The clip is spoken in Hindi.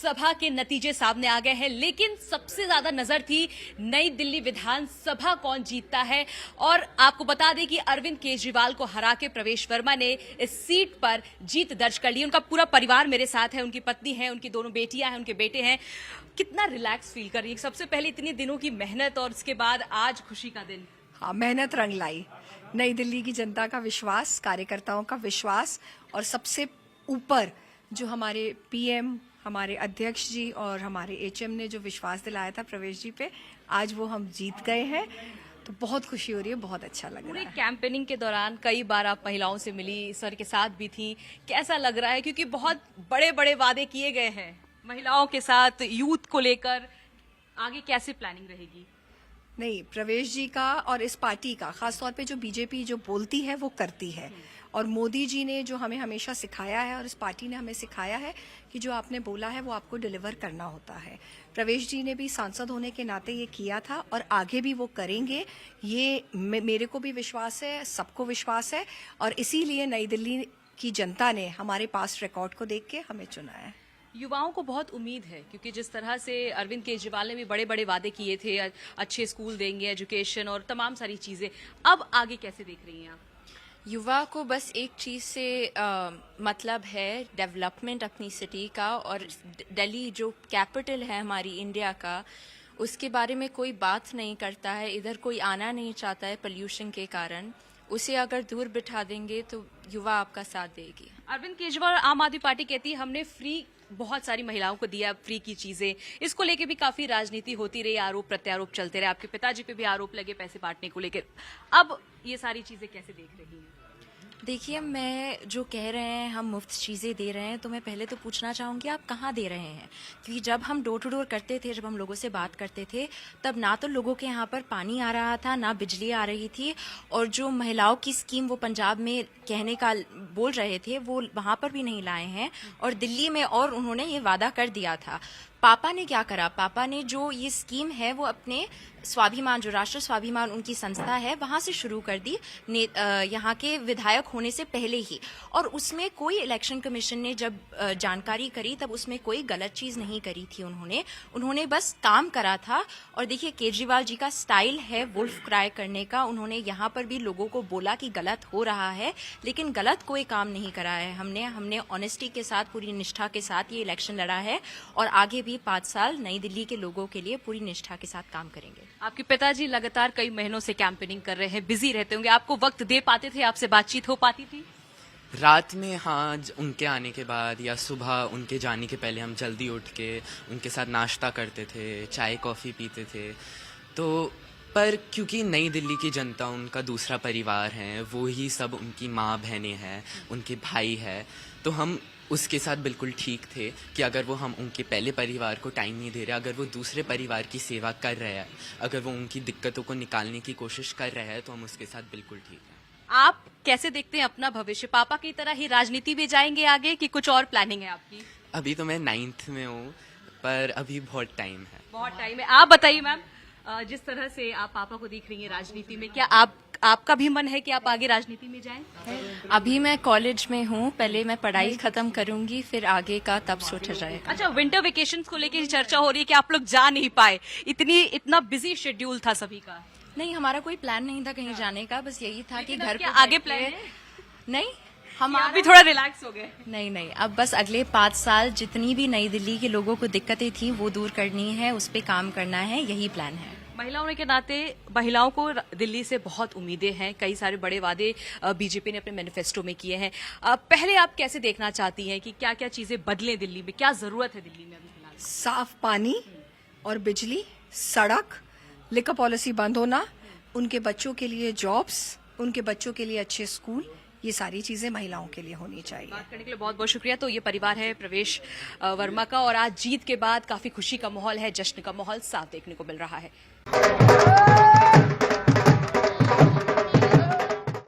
विधानसभा के नतीजे सामने आ गए हैं, लेकिन सबसे ज्यादा नजर थी नई दिल्ली विधानसभा कौन जीतता है। और आपको बता दें कि अरविंद केजरीवाल को हरा के प्रवेश वर्मा ने इस सीट पर जीत दर्ज कर ली। उनका पूरा परिवार मेरे साथ है, उनकी पत्नी है, उनकी दोनों बेटियां हैं, उनके बेटे हैं। कितना रिलैक्स फील कर रही है? सबसे पहले इतने दिनों की मेहनत और उसके बाद आज खुशी का दिन। हाँ, मेहनत रंग लाई। नई दिल्ली की जनता का विश्वास, कार्यकर्ताओं का विश्वास, और सबसे ऊपर जो हमारे पीएम, हमारे अध्यक्ष जी और हमारे एचएम ने जो विश्वास दिलाया था प्रवेश जी पे, आज वो हम जीत गए हैं। तो बहुत खुशी हो रही है, बहुत अच्छा लग रहा पूरे है। कैंपेनिंग के दौरान कई बार आप महिलाओं से मिली, सर के साथ भी थी, कैसा लग रहा है? क्योंकि बहुत बड़े बड़े वादे किए गए हैं महिलाओं के साथ, यूथ को लेकर। आगे कैसे प्लानिंग रहेगी? नहीं, प्रवेश जी का और इस पार्टी का, खासतौर पे जो बीजेपी जो बोलती है वो करती है। और मोदी जी ने जो हमें हमेशा सिखाया है और इस पार्टी ने हमें सिखाया है कि जो आपने बोला है वो आपको डिलीवर करना होता है। प्रवेश जी ने भी सांसद होने के नाते ये किया था और आगे भी वो करेंगे, ये मेरे को भी विश्वास है, सबको विश्वास है। और इसीलिए नई दिल्ली की जनता ने हमारे पास रिकॉर्ड को देख के हमें चुना है। युवाओं को बहुत उम्मीद है, क्योंकि जिस तरह से अरविंद केजरीवाल ने भी बड़े बड़े वादे किए थे, अच्छे स्कूल देंगे, एजुकेशन और तमाम सारी चीजें। अब आगे कैसे देख रही हैं आप? युवा को बस एक चीज़ से मतलब है, डेवलपमेंट अपनी सिटी का। और दिल्ली जो कैपिटल है हमारी इंडिया का, उसके बारे में कोई बात नहीं करता है। इधर कोई आना नहीं चाहता है पोल्यूशन के कारण। उसे अगर दूर बिठा देंगे तो युवा आपका साथ देगी। अरविंद केजरीवाल आम आदमी पार्टी कहती है हमने फ्री बहुत सारी महिलाओं को दिया, फ्री की चीजें। इसको लेके भी काफी राजनीति होती रही, आरोप प्रत्यारोप चलते रहे। आपके पिताजी पे भी आरोप लगे पैसे बांटने को लेकर। अब ये सारी चीजें कैसे देख रही हैं? देखिए, मैं जो कह रहे हैं हम मुफ्त चीज़ें दे रहे हैं, तो मैं पहले तो पूछना चाहूँगी आप कहाँ दे रहे हैं? क्योंकि जब हम डोर टू डोर करते थे, जब हम लोगों से बात करते थे, तब ना तो लोगों के यहाँ पर पानी आ रहा था, ना बिजली आ रही थी। और जो महिलाओं की स्कीम वो पंजाब में कहने का बोल रहे थे, वो वहाँ पर भी नहीं लाए हैं। और दिल्ली में और उन्होंने ये वादा कर दिया था। पापा ने क्या करा? पापा ने जो ये स्कीम है वो अपने स्वाभिमान, जो राष्ट्र स्वाभिमान उनकी संस्था है, वहाँ से शुरू कर दी यहाँ के विधायक होने से पहले ही। और उसमें कोई इलेक्शन कमीशन ने जब जानकारी करी, तब उसमें कोई गलत चीज़ नहीं करी थी। उन्होंने बस काम करा था। और देखिए, केजरीवाल जी का स्टाइल है वुल्फ क्राई करने का। उन्होंने यहाँ पर भी लोगों को बोला कि गलत हो रहा है, लेकिन गलत कोई काम नहीं करा है। हमने ऑनेस्टी के साथ, पूरी निष्ठा के साथ ये इलेक्शन लड़ा है। और आगे भी 5 साल नई दिल्ली के लोगों के लिए पूरी निष्ठा के साथ काम करेंगे। आपके पिताजी लगातार कई महीनों से कैंपेनिंग कर रहे हैं, बिजी रहते होंगे। आपको वक्त दे पाते थे? आपसे बातचीत हो पाती थी? रात में हाँ, उनके आने के बाद या सुबह उनके जाने के पहले हम जल्दी उठ के उनके साथ नाश्ता करते थे, चाय कॉफ़ी पीते थे। तो पर क्योंकि नई दिल्ली की जनता उनका दूसरा परिवार है, वो ही सब उनकी माँ बहनें हैं, उनके भाई है, तो हम उसके साथ बिल्कुल ठीक थे कि अगर वो हम उनके पहले परिवार को टाइम नहीं दे रहे, अगर वो दूसरे परिवार की सेवा कर रहे हैं, अगर वो उनकी दिक्कतों को निकालने की कोशिश कर रहे हैं, तो हम उसके साथ बिल्कुल ठीक हैं। आप कैसे देखते हैं अपना भविष्य? पापा की तरह ही राजनीति में जाएंगे आगे, कि कुछ और प्लानिंग है आपकी? अभी तो मैं 9th में हूँ, पर अभी बहुत टाइम है। बहुत टाइम है। आप बताइए मैम, जिस तरह से आप पापा को देख रही हैं राजनीति में, क्या आपका भी मन है कि आप आगे राजनीति में जाएं? अभी मैं कॉलेज में हूँ, पहले मैं पढ़ाई खत्म करूंगी, फिर आगे का तब सोचा जाएगा। अच्छा, विंटर वेकेशंस को लेकर चर्चा हो रही है कि आप लोग जा नहीं पाए, इतना बिजी शेड्यूल था सभी का। नहीं, हमारा कोई प्लान नहीं था कहीं जाने का, बस यही था कि घर पे आगे प्लान है? नहीं, हम अभी थोड़ा रिलैक्स हो गए। नहीं, अब बस अगले 5 साल जितनी भी नई दिल्ली के लोगों को दिक्कतें थी वो दूर करनी है, उस पे काम करना है, यही प्लान है। महिलाओं के नाते महिलाओं को दिल्ली से बहुत उम्मीदें हैं। कई सारे बड़े वादे बीजेपी ने अपने मैनिफेस्टो में किए हैं। पहले आप कैसे देखना चाहती हैं कि क्या क्या चीजें बदलें दिल्ली में? क्या जरूरत है दिल्ली में अभी फिलहाल? साफ पानी और बिजली, सड़क, लिकर पॉलिसी बंद होना, उनके बच्चों के लिए जॉब्स, उनके बच्चों के लिए अच्छे स्कूल, ये सारी चीजें महिलाओं के लिए होनी चाहिए। बात करने के लिए बहुत बहुत शुक्रिया। तो ये परिवार है प्रवेश वर्मा का, और आज जीत के बाद काफी खुशी का माहौल है, जश्न का माहौल साफ देखने को मिल रहा है।